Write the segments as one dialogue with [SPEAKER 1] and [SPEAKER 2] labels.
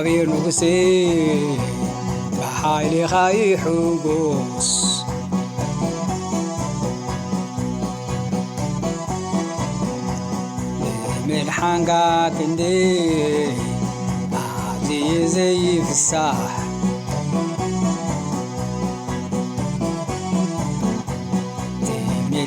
[SPEAKER 1] እግዚአብሔር ንጉሴ በኃይልኻ ይሕጎስ ምድሓንካ ክንደይ ኣዝዩ ዘይፍሳሕ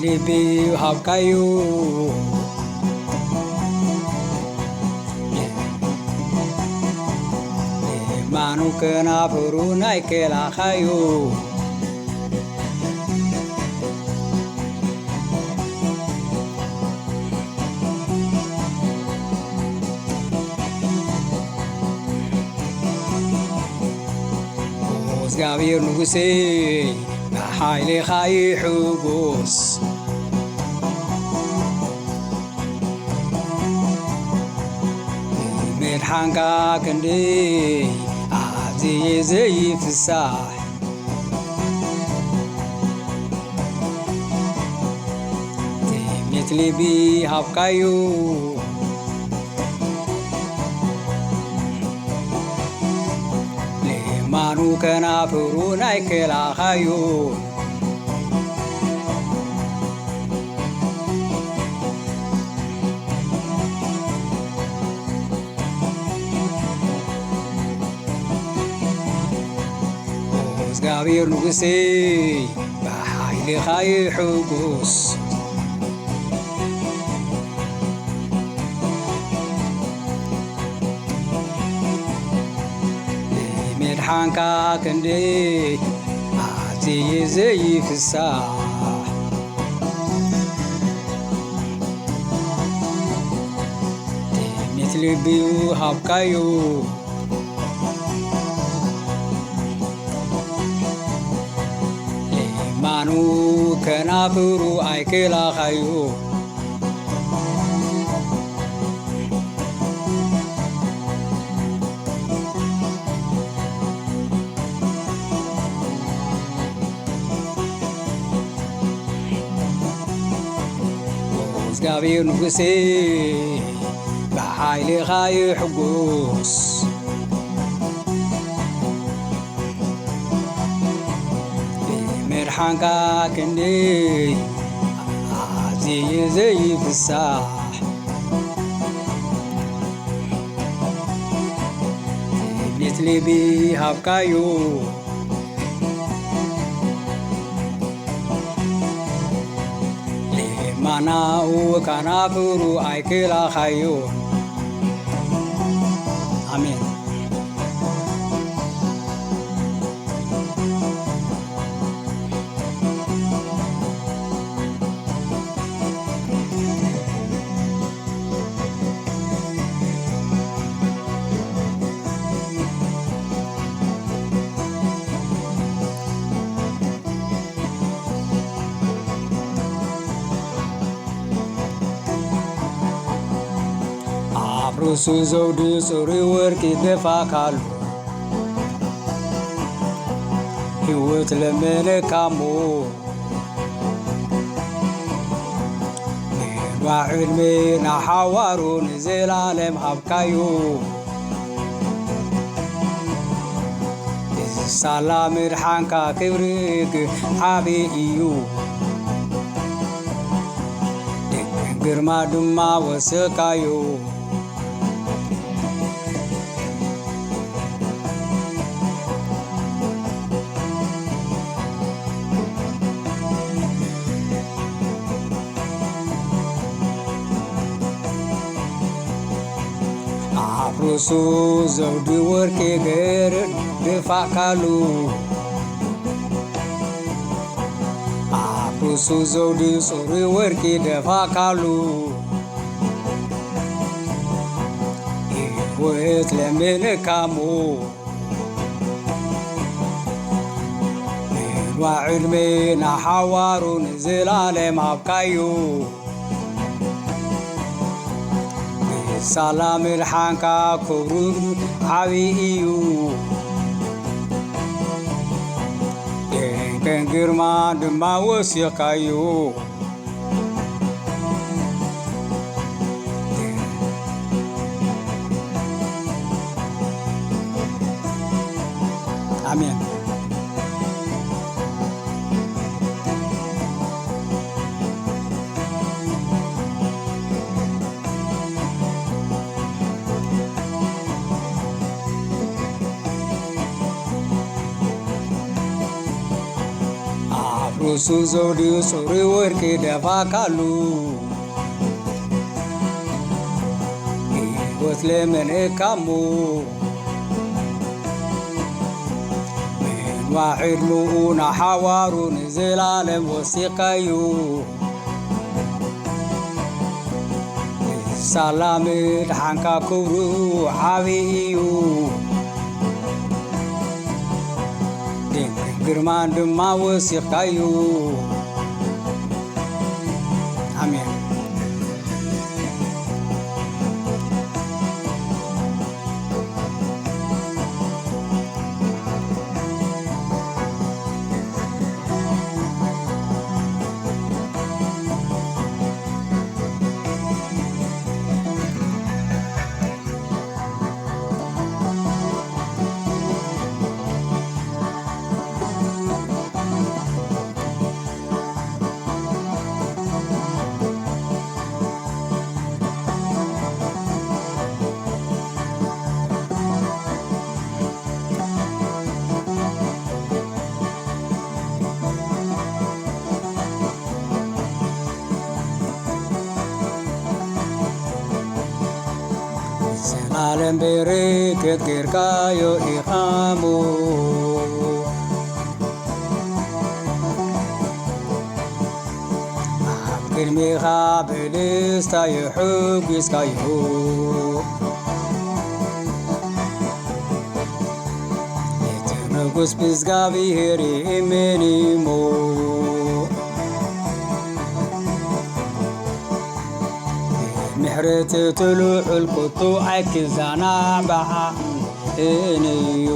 [SPEAKER 1] ልቢ ሃብካዩ ማኑ ከናፍሩ ናይ ከላኻዩ እግዚአብሔር ንጉሴ በኃይልኻ ይሕጎስ ምድሓንካ ክንደይ ኣዝዩ ዘይፍሳሕ ትምኒት ልቢ ሃብካዩ ማኑ ከናፍሩ ናይ ከላኻዩ እግዚአብሔር ንጉሴ በኃይልኻ ይሕጎስ ምድሓንካ ክንደይ ኣዝዩ ዘይፍሳሕ ትምኒት ልቢ ሃብካዩ ማኑ ከናፍሩ ኣይከላኻዩ እግዚአብሔር ንጉሴ በኃይልኻ ይሕጎስ ምድሓንካ ክንደይ ኣዝዩ ዘይፍሳሕ ትምኒት ልቢ ሃብካዩ ማናኡ ከናፍሩ ኣይከላኻዩ አሜን። ርሱ ዘውድ ጽሩይ ወርቅ ይደፋካሉ ሕይወት ለመለካሞ ንዋዕ ዕድሜ ናሓዋሩ ንዘላለም ሃብካዩ ሳላ ምድሓንካ ክብሪ ዓብዪ እዩ ግርማ ድማ ወስኻዩ ርሱ ዘውድ ወርቅ ይደፋካሉ ርሱ ዘውድ ጽሩይ ወርቅ ይደፋካሉ ሕይወት ለመለካሞ ንዋዕ ዕድሜ ናሓዋሩ ንዘላለም ሃብካዩ ሳላ ምድሓንካ ክብሩ ዓብዪ እዩ ድንቅን ግርማ ድማ ወሲኻዩ አሜን አፍሮሱ ዘውድ ሱሪ ወርቅ ደፋ ካሉ ሕይወት ለመነካሙ من واحد لؤنا حوارون زلالم وثيقيو سلام حنكا كورو حبيو ግርማን ድማ ወሲኻዩ አሜን ዓለም በረከት ጌርካዮ ኢኻሙ ኣብ ቅድሚኻ ብደስታ የሕጒስካዮ እቲ ንጉስ ብእግዚአብሔር ይእመን እሞ ምሕረት ትሉዑል ቁጡ ኣይክዛናባዓ እንዩ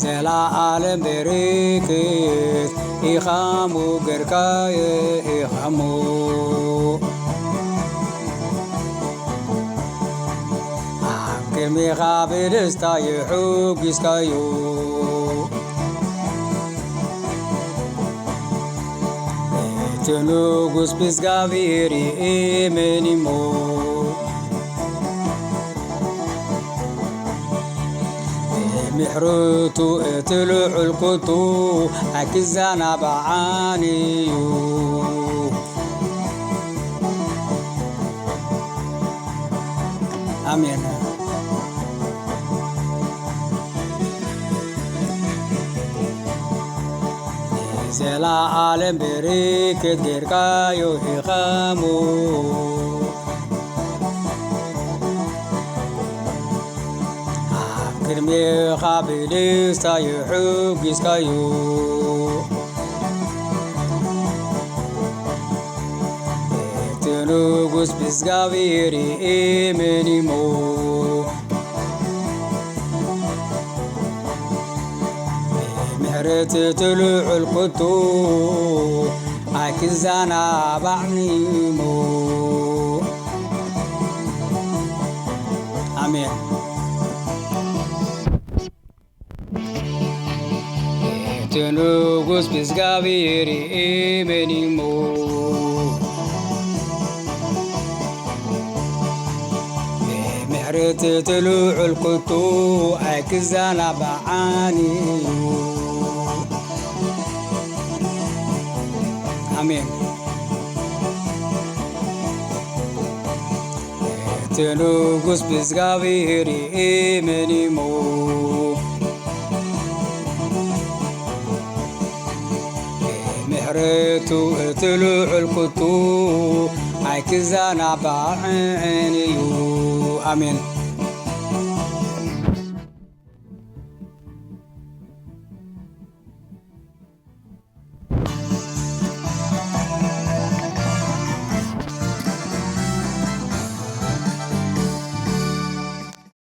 [SPEAKER 1] ዘለዓለም በረከት ኢኻሙ ጌርካዮ ኢኻሙ ቅድሚኻ ብደስታ የሕጒስካዮ እቲ ንጉስ ብእግዚአብሔር ይእመን እሞ ምሕረቱ እቲ ልዑል ቁጡ ኣይክዛናባዓን እዩ አሜን ዘለዓለም በረከት ጌርካዮ ኢኻሙ ኣብ ቅድሚኻ ብደስታ የሕጒስካዮ እቲ ንጉስ ብእግዚአብሔር ይእመን እሞ ምሕረት ትሉዑል ቁጡ ኣይክዛናባዕን እሞ አሜን እቲ ንጉስ ብእግዚአብሔር ይእመን እሞ ምሕረት ትሉዑል ቁጡ ኣይክዛናባዓን እዩ አሜን እቲ ንጉስ ብእግዚአብሔር ይእመን እሞ ምሕረቱ እቲ ልዑል ቁጡ ኣይክዛናባዕን እዩ አሜን